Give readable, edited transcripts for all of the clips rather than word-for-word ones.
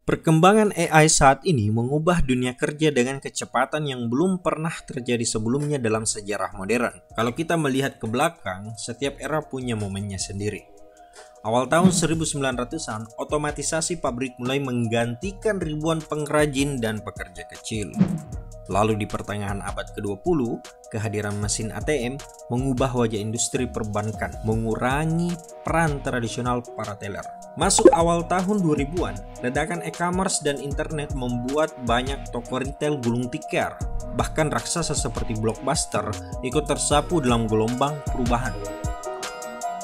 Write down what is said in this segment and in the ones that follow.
Perkembangan AI saat ini mengubah dunia kerja dengan kecepatan yang belum pernah terjadi sebelumnya dalam sejarah modern. Kalau kita melihat ke belakang, setiap era punya momennya sendiri. Awal tahun 1900-an, otomatisasi pabrik mulai menggantikan ribuan pengrajin dan pekerja kecil. Lalu di pertengahan abad ke-20, kehadiran mesin ATM mengubah wajah industri perbankan, mengurangi peran tradisional para teller. Masuk awal tahun 2000-an, ledakan e-commerce dan internet membuat banyak toko retail gulung tikar. Bahkan raksasa seperti Blockbuster ikut tersapu dalam gelombang perubahan.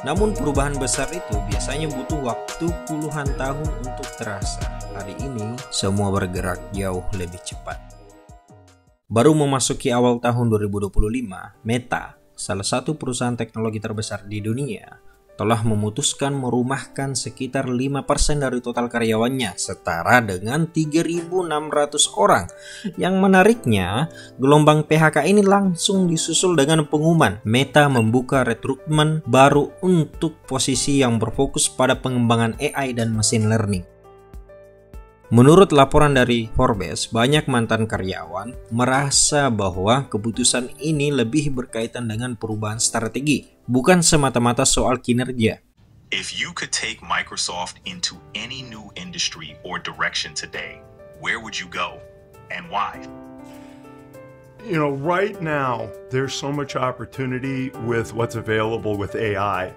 Namun perubahan besar itu biasanya butuh waktu puluhan tahun untuk terasa. Hari ini, semua bergerak jauh lebih cepat. Baru memasuki awal tahun 2025, Meta, salah satu perusahaan teknologi terbesar di dunia, telah memutuskan merumahkan sekitar 5% dari total karyawannya, setara dengan 3.600 orang. Yang menariknya, gelombang PHK ini langsung disusul dengan pengumuman Meta membuka rekrutmen baru untuk posisi yang berfokus pada pengembangan AI dan machine learning. Menurut laporan dari Forbes, banyak mantan karyawan merasa bahwa keputusan ini lebih berkaitan dengan perubahan strategi, bukan semata-mata soal kinerja. If you could take Microsoft into any new industry or direction today, where would you go and why? You know, right now, there's so much opportunity with what's available with AI.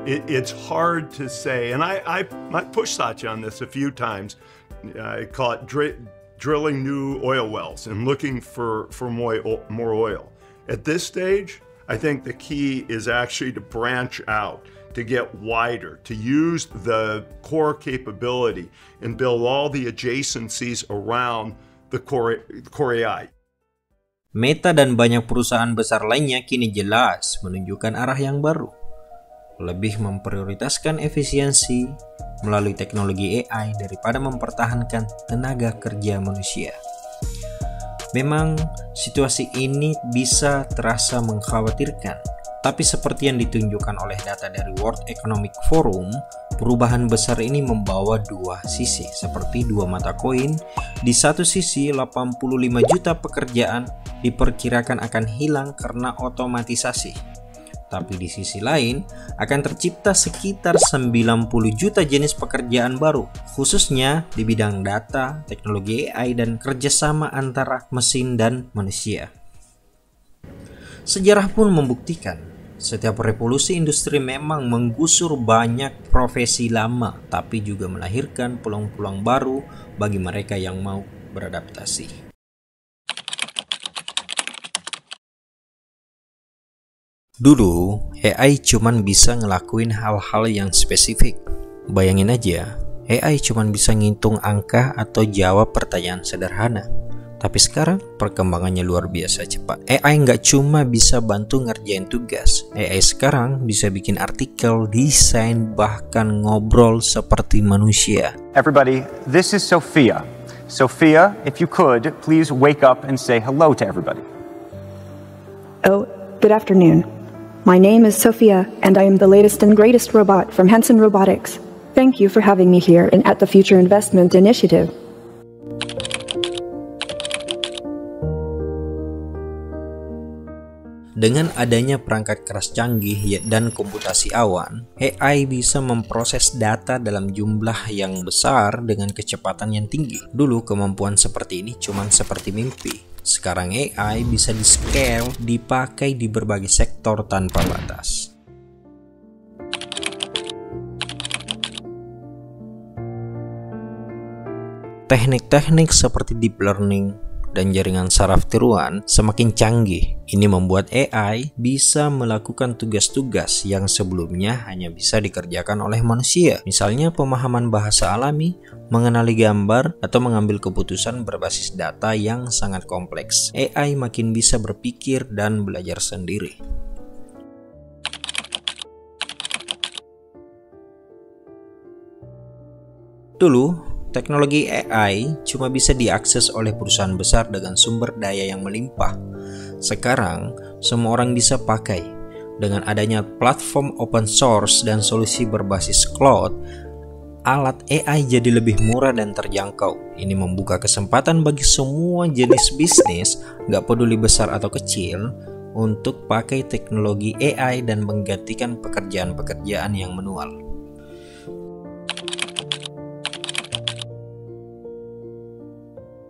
It's hard to say, and I pushed Satya on this a few times. I call it drilling new oil wells and looking for more oil. At this stage, I think the key is actually to branch out, to get wider, to use the core capability and build all the adjacencies around the core AI. Meta dan banyak perusahaan besar lainnya kini jelas menunjukkan arah yang baru. Lebih memprioritaskan efisiensi melalui teknologi AI daripada mempertahankan tenaga kerja manusia. Memang situasi ini bisa terasa mengkhawatirkan, tapi seperti yang ditunjukkan oleh data dari World Economic Forum, perubahan besar ini membawa dua sisi, seperti dua mata koin. Di satu sisi, 85 juta pekerjaan diperkirakan akan hilang karena otomatisasi. Tapi di sisi lain, akan tercipta sekitar 90 juta jenis pekerjaan baru, khususnya di bidang data, teknologi AI, dan kerjasama antara mesin dan manusia. Sejarah pun membuktikan, setiap revolusi industri memang menggusur banyak profesi lama, tapi juga melahirkan peluang-peluang baru bagi mereka yang mau beradaptasi. Dulu, AI cuman bisa ngelakuin hal-hal yang spesifik. Bayangin aja, AI cuman bisa ngitung angka atau jawab pertanyaan sederhana. Tapi sekarang, perkembangannya luar biasa cepat. AI nggak cuma bisa bantu ngerjain tugas. AI sekarang bisa bikin artikel, desain, bahkan ngobrol seperti manusia. Everybody, this is Sophia. Sophia, if you could, please wake up and say hello to everybody. Oh, good afternoon. My name is Sophia, and I am the latest and greatest robot from Hanson Robotics. Thank you for having me here and at the Future Investment Initiative. Dengan adanya perangkat keras canggih dan komputasi awan, AI bisa memproses data dalam jumlah yang besar dengan kecepatan yang tinggi. Dulu kemampuan seperti ini cuma seperti mimpi. Sekarang AI bisa di-scale, dipakai di berbagai sektor tanpa batas. Teknik-teknik seperti deep learning dan jaringan saraf tiruan semakin canggih. Ini membuat AI bisa melakukan tugas-tugas yang sebelumnya hanya bisa dikerjakan oleh manusia. Misalnya pemahaman bahasa alami, mengenali gambar, atau mengambil keputusan berbasis data yang sangat kompleks. AI makin bisa berpikir dan belajar sendiri. Dulu, teknologi AI cuma bisa diakses oleh perusahaan besar dengan sumber daya yang melimpah. Sekarang, semua orang bisa pakai. Dengan adanya platform open source dan solusi berbasis cloud, alat AI jadi lebih murah dan terjangkau. Ini membuka kesempatan bagi semua jenis bisnis, gak peduli besar atau kecil, untuk pakai teknologi AI dan menggantikan pekerjaan-pekerjaan yang manual.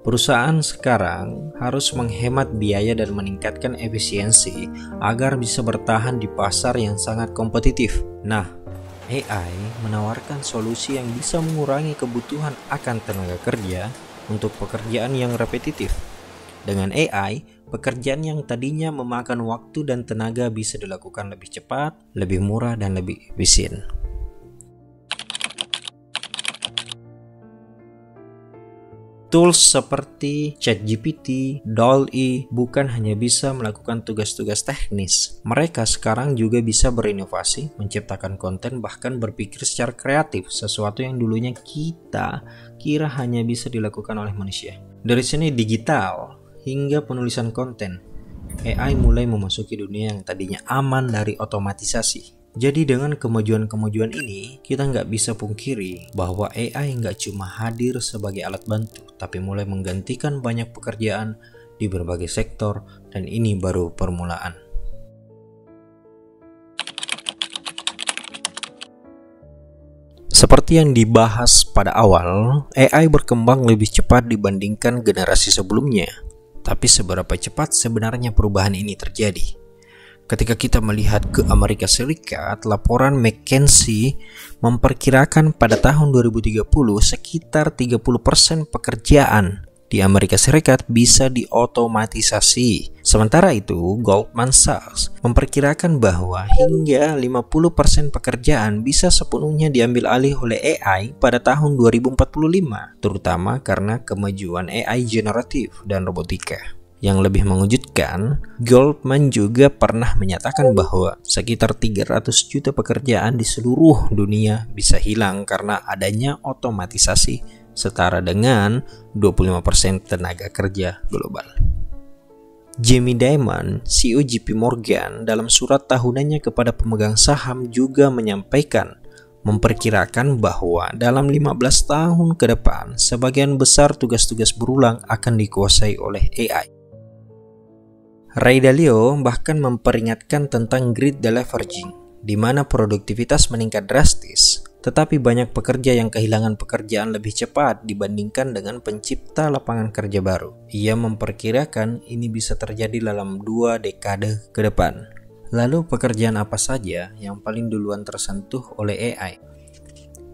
Perusahaan sekarang harus menghemat biaya dan meningkatkan efisiensi agar bisa bertahan di pasar yang sangat kompetitif. Nah, AI menawarkan solusi yang bisa mengurangi kebutuhan akan tenaga kerja untuk pekerjaan yang repetitif. Dengan AI, pekerjaan yang tadinya memakan waktu dan tenaga bisa dilakukan lebih cepat, lebih murah, dan lebih efisien. Tools seperti ChatGPT, DALL-E bukan hanya bisa melakukan tugas-tugas teknis. Mereka sekarang juga bisa berinovasi, menciptakan konten, bahkan berpikir secara kreatif, sesuatu yang dulunya kita kira hanya bisa dilakukan oleh manusia. Dari seni digital hingga penulisan konten, AI mulai memasuki dunia yang tadinya aman dari otomatisasi. Jadi dengan kemajuan-kemajuan ini, kita nggak bisa pungkiri bahwa AI nggak cuma hadir sebagai alat bantu, tapi mulai menggantikan banyak pekerjaan di berbagai sektor, dan ini baru permulaan. Seperti yang dibahas pada awal, AI berkembang lebih cepat dibandingkan generasi sebelumnya. Tapi seberapa cepat sebenarnya perubahan ini terjadi? Ketika kita melihat ke Amerika Serikat, laporan McKinsey memperkirakan pada tahun 2030 sekitar 30% pekerjaan di Amerika Serikat bisa diotomatisasi. Sementara itu, Goldman Sachs memperkirakan bahwa hingga 50% pekerjaan bisa sepenuhnya diambil alih oleh AI pada tahun 2045, terutama karena kemajuan AI generatif dan robotika. Yang lebih mengejutkan, Goldman juga pernah menyatakan bahwa sekitar 300 juta pekerjaan di seluruh dunia bisa hilang karena adanya otomatisasi, setara dengan 25% tenaga kerja global. Jamie Dimon, CEO JP Morgan, dalam surat tahunannya kepada pemegang saham juga memperkirakan bahwa dalam 15 tahun ke depan, sebagian besar tugas-tugas berulang akan dikuasai oleh AI. Ray Dalio bahkan memperingatkan tentang great deleveraging, di mana produktivitas meningkat drastis, tetapi banyak pekerja yang kehilangan pekerjaan lebih cepat dibandingkan dengan pencipta lapangan kerja baru. Ia memperkirakan ini bisa terjadi dalam 2 dekade ke depan. Lalu pekerjaan apa saja yang paling duluan tersentuh oleh AI?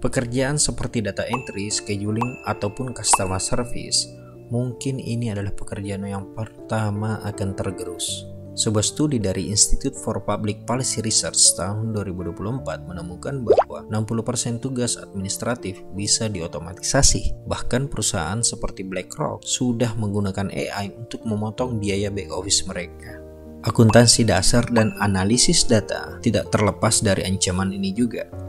Pekerjaan seperti data entry, scheduling, ataupun customer service. Mungkin ini adalah pekerjaan yang pertama akan tergerus. Sebuah studi dari Institute for Public Policy Research tahun 2024 menemukan bahwa 60% tugas administratif bisa diotomatisasi. Bahkan perusahaan seperti BlackRock sudah menggunakan AI untuk memotong biaya back office mereka. Akuntansi dasar dan analisis data tidak terlepas dari ancaman ini juga.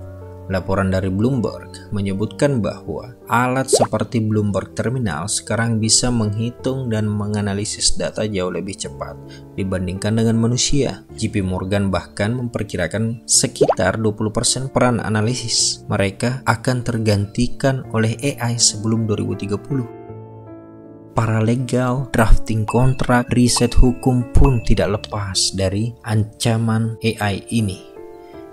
Laporan dari Bloomberg menyebutkan bahwa alat seperti Bloomberg Terminal sekarang bisa menghitung dan menganalisis data jauh lebih cepat dibandingkan dengan manusia. JP Morgan bahkan memperkirakan sekitar 20% peran analisis mereka akan tergantikan oleh AI sebelum 2030. Paralegal, drafting kontrak, riset hukum pun tidak lepas dari ancaman AI ini.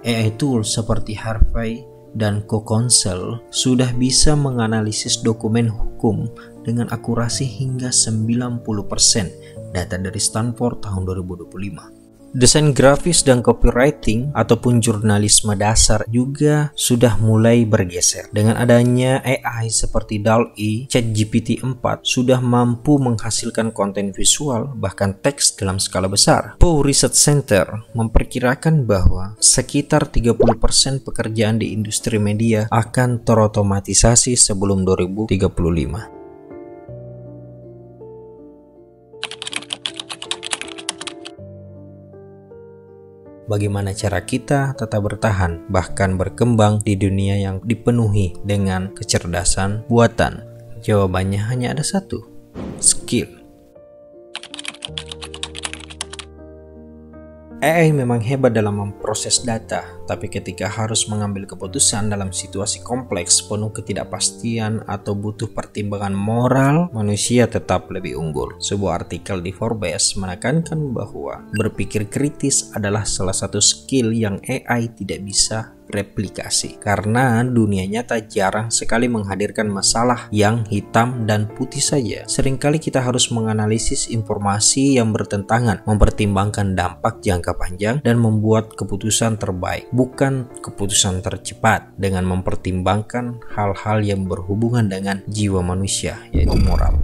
AI tool seperti Harvey dan Co-Counsel sudah bisa menganalisis dokumen hukum dengan akurasi hingga 90%, data dari Stanford tahun 2025. Desain grafis dan copywriting ataupun jurnalisme dasar juga sudah mulai bergeser. Dengan adanya AI seperti DALL-E, ChatGPT 4 sudah mampu menghasilkan konten visual bahkan teks dalam skala besar. Pew Research Center memperkirakan bahwa sekitar 30% pekerjaan di industri media akan terotomatisasi sebelum 2035. Bagaimana cara kita tetap bertahan, bahkan berkembang di dunia yang dipenuhi dengan kecerdasan buatan? Jawabannya hanya ada satu, skill. AI memang hebat dalam memproses data, tapi ketika harus mengambil keputusan dalam situasi kompleks penuh ketidakpastian atau butuh pertimbangan moral, manusia tetap lebih unggul. Sebuah artikel di Forbes menekankan bahwa berpikir kritis adalah salah satu skill yang AI tidak bisa replikasi, karena dunia nyata jarang sekali menghadirkan masalah yang hitam dan putih saja. Seringkali kita harus menganalisis informasi yang bertentangan, mempertimbangkan dampak jangka panjang, dan membuat keputusan terbaik, bukan keputusan tercepat, dengan mempertimbangkan hal-hal yang berhubungan dengan jiwa manusia, yaitu moral.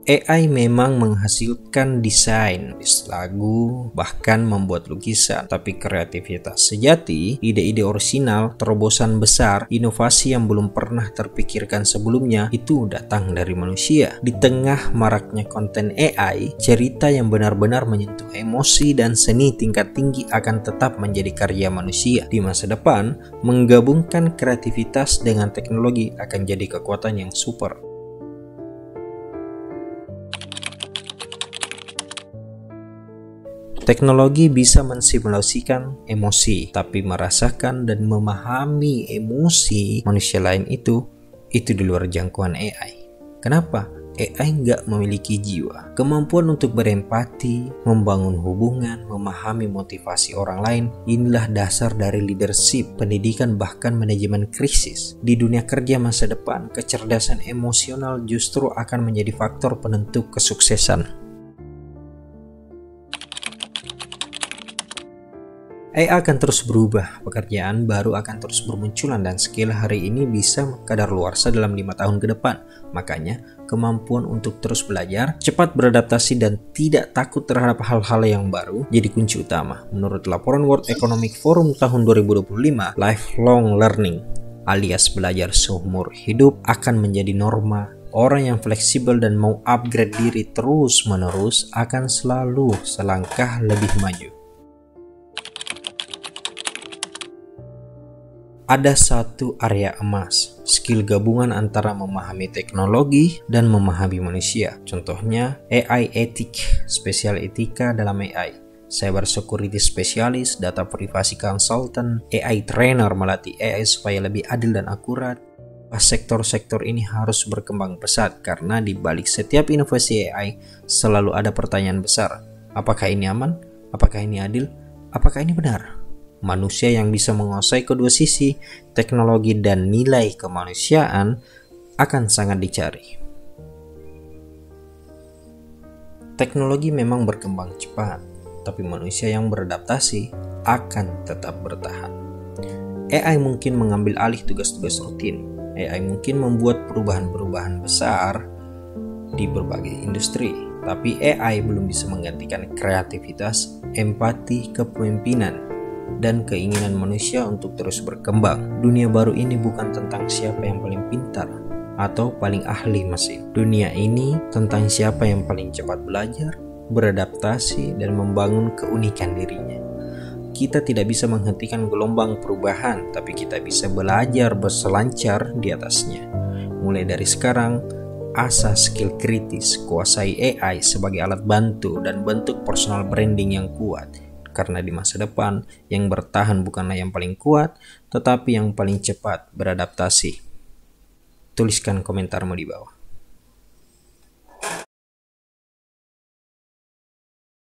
AI memang menghasilkan desain, lagu, bahkan membuat lukisan. Tapi kreativitas sejati, ide-ide orisinal, terobosan besar, inovasi yang belum pernah terpikirkan sebelumnya, itu datang dari manusia. Di tengah maraknya konten AI, cerita yang benar-benar menyentuh emosi dan seni tingkat tinggi akan tetap menjadi karya manusia. Di masa depan, menggabungkan kreativitas dengan teknologi akan jadi kekuatan yang super. Teknologi bisa mensimulasikan emosi, tapi merasakan dan memahami emosi manusia lain itu di luar jangkauan AI. Kenapa? AI nggak memiliki jiwa, kemampuan untuk berempati, membangun hubungan, memahami motivasi orang lain. Inilah dasar dari leadership, pendidikan, bahkan manajemen krisis. Di dunia kerja masa depan, kecerdasan emosional justru akan menjadi faktor penentu kesuksesan. AI akan terus berubah, pekerjaan baru akan terus bermunculan, dan skill hari ini bisa kadaluarsa dalam 5 tahun ke depan. Makanya, kemampuan untuk terus belajar, cepat beradaptasi, dan tidak takut terhadap hal-hal yang baru jadi kunci utama. Menurut laporan World Economic Forum tahun 2025, lifelong learning alias belajar seumur hidup akan menjadi norma. Orang yang fleksibel dan mau upgrade diri terus-menerus akan selalu selangkah lebih maju. Ada satu area emas, skill gabungan antara memahami teknologi dan memahami manusia. Contohnya AI etik, spesial etika dalam AI, cyber security spesialis, data privasi consultant, AI trainer melatih AI supaya lebih adil dan akurat. Sektor-sektor ini harus berkembang pesat karena di balik setiap inovasi AI selalu ada pertanyaan besar. Apakah ini aman? Apakah ini adil? Apakah ini benar? Manusia yang bisa menguasai kedua sisi, teknologi dan nilai kemanusiaan, akan sangat dicari. Teknologi memang berkembang cepat, tapi manusia yang beradaptasi akan tetap bertahan. AI mungkin mengambil alih tugas-tugas rutin. AI mungkin membuat perubahan-perubahan besar di berbagai industri, tapi AI belum bisa menggantikan kreativitas, empati, kepemimpinan, dan keinginan manusia untuk terus berkembang. Dunia baru ini bukan tentang siapa yang paling pintar atau paling ahli mesin. Dunia ini tentang siapa yang paling cepat belajar, beradaptasi, dan membangun keunikan dirinya. Kita tidak bisa menghentikan gelombang perubahan, tapi kita bisa belajar berselancar di atasnya. Mulai dari sekarang, asah skill kritis, kuasai AI sebagai alat bantu, dan bentuk personal branding yang kuat. Karena di masa depan, yang bertahan bukanlah yang paling kuat, tetapi yang paling cepat beradaptasi. Tuliskan komentarmu di bawah.